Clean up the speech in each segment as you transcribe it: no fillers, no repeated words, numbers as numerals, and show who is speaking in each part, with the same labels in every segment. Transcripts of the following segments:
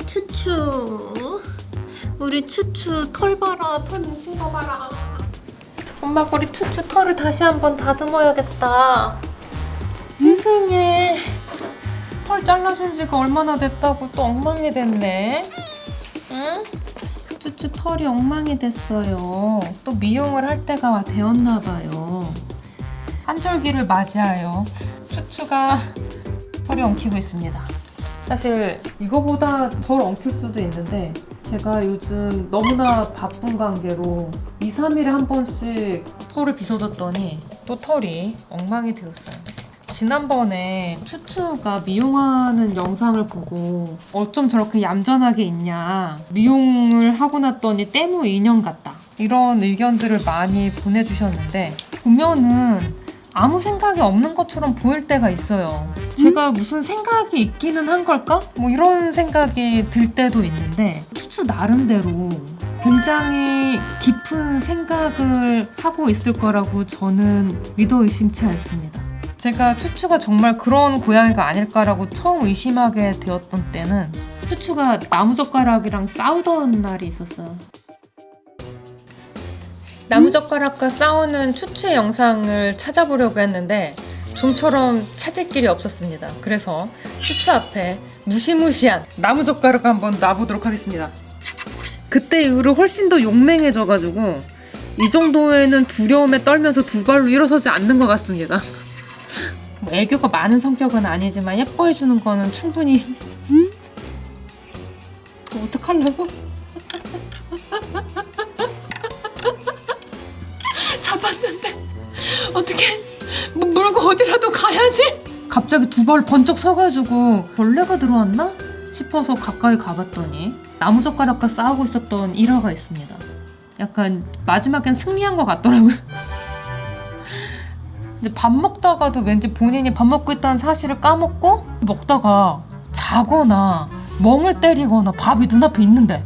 Speaker 1: 추추. 우리 추추 털 봐라. 털 뭉친 거 봐라. 엄마가 우리 추추 털을 다시 한번 다듬어야겠다. 세상에. 털 잘라준 지가 얼마나 됐다고 또 엉망이 됐네. 응? 추추 털이 엉망이 됐어요. 또 미용을 할 때가 되었나 봐요. 한절기를 맞이하여 추추가 털이 엉키고 있습니다. 사실 이거보다 덜 엉킬 수도 있는데 제가 요즘 너무나 바쁜 관계로 2, 3일에 한 번씩 털을 빗어줬더니 또 털이 엉망이 되었어요. 지난번에 추추가 미용하는 영상을 보고 어쩜 저렇게 얌전하게 있냐, 미용을 하고 났더니 때무 인형 같다, 이런 의견들을 많이 보내주셨는데 보면은 아무 생각이 없는 것처럼 보일 때가 있어요. 제가 무슨 생각이 있기는 한 걸까? 뭐 이런 생각이 들 때도 있는데 추추 나름대로 굉장히 깊은 생각을 하고 있을 거라고 저는 믿어 의심치 않습니다. 제가 추추가 정말 그런 고양이가 아닐까라고 처음 의심하게 되었던 때는 추추가 나무젓가락이랑 싸우던 날이 있었어요. 나무젓가락과 싸우는 추추의 영상을 찾아보려고 했는데 좀처럼 찾을 길이 없었습니다. 그래서 추추 앞에 무시무시한 나무젓가락을 한번 놔보도록 하겠습니다. 그때 이후로 훨씬 더 용맹해져가지고 이 정도에는 두려움에 떨면서 두 발로 일어서지 않는 것 같습니다. 뭐 애교가 많은 성격은 아니지만 예뻐해주는 거는 충분히. 그거 어떡하려고? 잡았는데 어떻게 물고 어디라도 가야지? 갑자기 두 발 번쩍 서가지고 벌레가 들어왔나 싶어서 가까이 가봤더니 나무젓가락과 싸우고 있었던 일화가 있습니다. 약간 마지막엔 승리한 것 같더라고요. 이제 밥 먹다가도 왠지 본인이 밥 먹고 있다는 사실을 까먹고 먹다가 자거나 멍을 때리거나 밥이 눈앞에 있는데,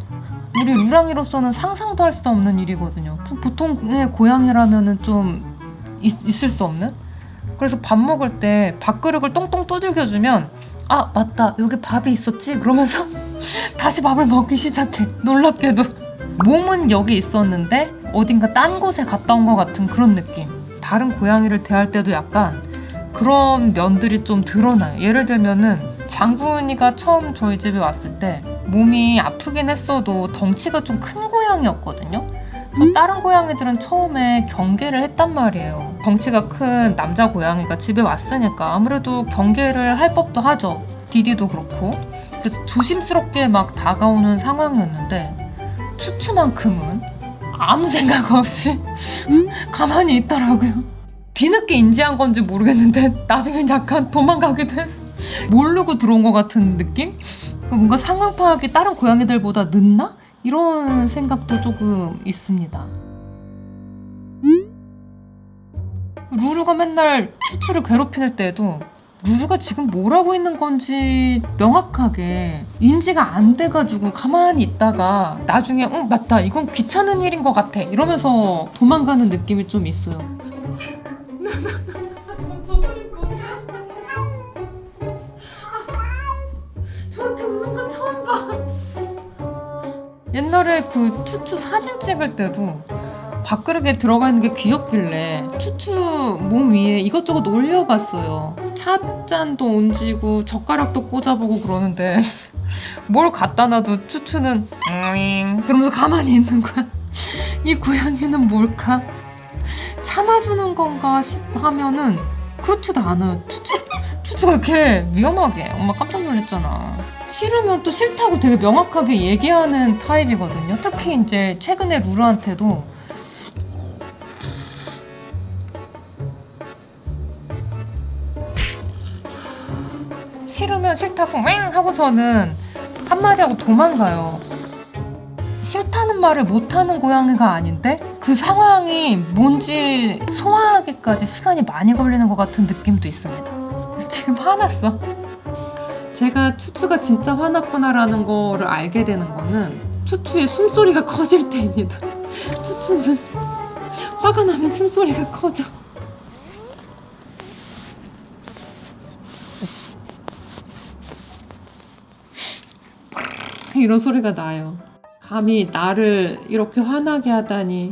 Speaker 1: 우리 루랑이로서는 상상도 할 수 없는 일이거든요. 보통의 고양이라면은 좀 있을 수 없는? 그래서 밥 먹을 때 밥그릇을 똥똥 두들겨주면 아 맞다 여기 밥이 있었지? 그러면서 다시 밥을 먹기 시작해. 놀랍게도 몸은 여기 있었는데 어딘가 딴 곳에 갔다 온 것 같은 그런 느낌. 다른 고양이를 대할 때도 약간 그런 면들이 좀 드러나요. 예를 들면은 장군이가 처음 저희 집에 왔을 때 몸이 아프긴 했어도 덩치가 좀 큰 고양이였거든요. 다른 고양이들은 처음에 경계를 했단 말이에요. 덩치가 큰 남자 고양이가 집에 왔으니까 아무래도 경계를 할 법도 하죠. 디디도 그렇고. 그래서 조심스럽게 막 다가오는 상황이었는데 추추만큼은 아무 생각 없이 가만히 있더라고요. 뒤늦게 인지한 건지 모르겠는데 나중엔 약간 도망가기도 했어. 모르고 들어온 것 같은 느낌? 뭔가 상황 파악이 다른 고양이들보다 늦나? 이런 생각도 조금 있습니다. 루루가 맨날 추추를 괴롭힐 때도 루루가 지금 뭘 하고 있는 건지 명확하게 인지가 안 돼가지고 가만히 있다가 나중에 맞다 이건 귀찮은 일인 것 같아 이러면서 도망가는 느낌이 좀 있어요.
Speaker 2: 저 소리 뭐야? 저한테 우는 건 처음 봐.
Speaker 1: 옛날에 그 추추 사진 찍을 때도 밥그릇에 들어가 있는 게 귀엽길래 추추 몸 위에 이것저것 올려봤어요. 찻잔도 얹고 젓가락도 꽂아보고 그러는데 뭘 갖다 놔도 추추는 그러면서 가만히 있는 거야. 이 고양이는 뭘까? 참아주는 건가 하면은 그렇지도 않아요. 추추가 이렇게 위험하게. 엄마 깜짝 놀랐잖아. 싫으면 또 싫다고 되게 명확하게 얘기하는 타입이거든요. 특히 이제 최근에 루루한테도 싫으면 싫다고 왱 하고서는 한마디 하고 도망가요. 싫다는 말을 못하는 고양이가 아닌데 그 상황이 뭔지 소화하기까지 시간이 많이 걸리는 것 같은 느낌도 있습니다. 지금 화났어. 제가 추추가 진짜 화났구나라는 거를 알게 되는 거는 추추의 숨소리가 커질 때입니다. 추추는 화가 나면 숨소리가 커져. 이런 소리가 나요. 감히 나를 이렇게 화나게 하다니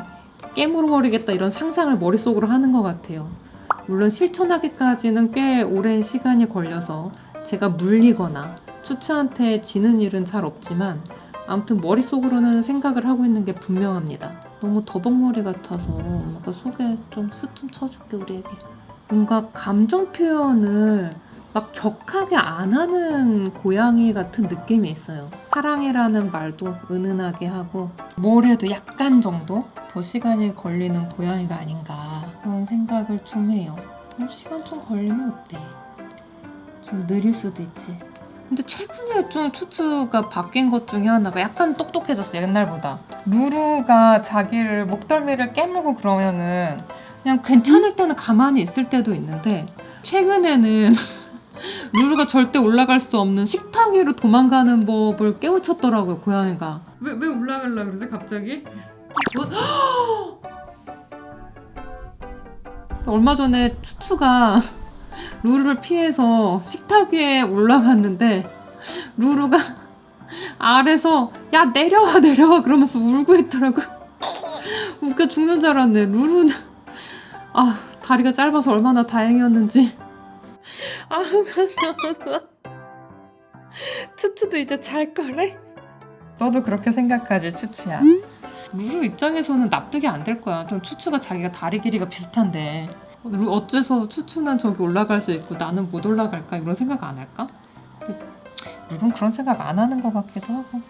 Speaker 1: 깨물어버리겠다 이런 상상을 머릿속으로 하는 것 같아요. 물론 실천하기까지는 꽤 오랜 시간이 걸려서 제가 물리거나 추추한테 지는 일은 잘 없지만 아무튼 머릿속으로는 생각을 하고 있는 게 분명합니다. 너무 더벅머리 같아서 엄마가 속에 좀 스 좀 쳐줄게 우리 애기. 뭔가 감정 표현을 막 격하게 안 하는 고양이 같은 느낌이 있어요. 사랑해라는 말도 은은하게 하고 뭘 해도 약간 정도 더 시간이 걸리는 고양이가 아닌가 그런 생각을 좀 해요. 시간 좀 걸리면 어때? 좀 느릴 수도 있지. 근데 최근에 좀 추추가 바뀐 것 중에 하나가 약간 똑똑해졌어요. 옛날보다. 루루가 자기를 목덜미를 깨물고 그러면은 그냥 괜찮을 때는 가만히 있을 때도 있는데 최근에는 루루가 절대 올라갈 수 없는 식탁 위로 도망가는 법을 깨우쳤더라고요, 고양이가.
Speaker 2: 왜 올라가려고 그러지 갑자기?
Speaker 1: 얼마 전에 추추가 루루를 피해서 식탁 위에 올라갔는데 루루가 아래서 야 내려와 그러면서 울고 있더라고요. 웃겨 죽는 줄 알았네. 루루는 다리가 짧아서 얼마나 다행이었는지. 추추도 이제 잘 거래? 너도 그렇게 생각하지, 추추야? 루루 입장에서는 납득이 안 될 거야. 좀 추추가 자기가 다리 길이가 비슷한데 어째서 추추는 저기 올라갈 수 있고 나는 못 올라갈까? 이런 생각 안 할까? 근데 루루는 그런 생각 안 하는 것 같기도 하고.